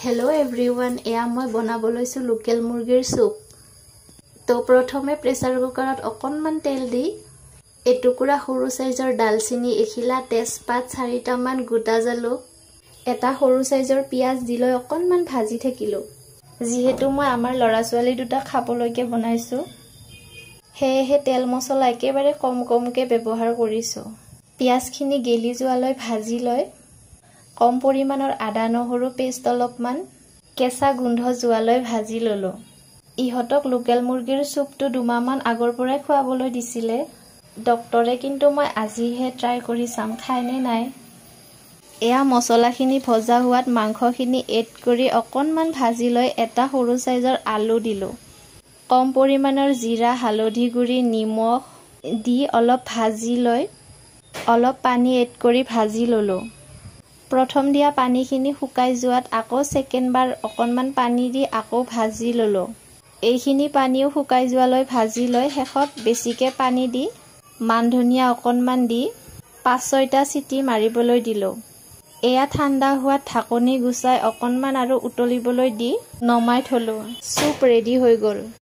Hello everyone, এয়া মই বনাব লৈছো লোকেল মুৰ্গীৰ চুপ। তো প্ৰথমে প্ৰেসাৰ কুকাৰত অকণমান তেল দি এটুকুৰা সৰু সাইজৰ ডালচিনি এখিলা তেজপাত 4টা মান গোটা জালুক এটা সৰু সাইজৰ পিয়াজ দি লৈ অকণমান ভাজি থাকিলো। যিহেতু মই আমাৰ লৰা ছোৱালী দুটা খাবলৈকে বনাইছো হেহে তেল মছলা একেবাৰে কমকে ব্যৱহাৰ কৰিছো। পিয়াজখিনি গেলি যোৱালৈ ভাজি লৈ কম পৰিমাণৰ আদা নহৰু পেষ্ট অলপমান কেঁচা গোন্ধ যোৱালৈ ভাজি ললো। ইহতক লোকেল মুৰ্গীৰ চুপটো 2 মাহমান আগৰ পৰাই খুৱাবলৈ দিছিলে ডক্টৰে, কিন্তু মই আজিহে ট্ৰাই কৰি চাম খাই নে নাই। এয়া মছলাখিনি ভজা হোৱাত মাংসখিনি এড কৰি অকণমান ভাজি লৈ এটা সৰু সাইজৰ আলু দিলো। কম পৰিমাণৰ জিৰা হালধি গুড়ি নিমখ দি অলপ ভাজি লৈ অলপ পানী এড কৰি ভাজি ললো। প্ৰথম দিয়া পানীখিনি শুকাই যোৱাত আকৌ সেকেন্ড বাৰ অকণমান পানী দি আকৌ ভাজি ললো। এইখিনি পানীও শুকাই যোৱালৈ ভাজি লৈ শেষত বেছিকে পানী দি মান ধনিয়া অকণমান দি 5-6টা চিটি মাৰিবলৈ দিলো। এয়া ঠাণ্ডা হোৱাত ঢাকনি গুচাই অকণমান আৰু উতলিবলৈ দি নমাই থলো। চুপ ৰেডি হৈ গ'ল।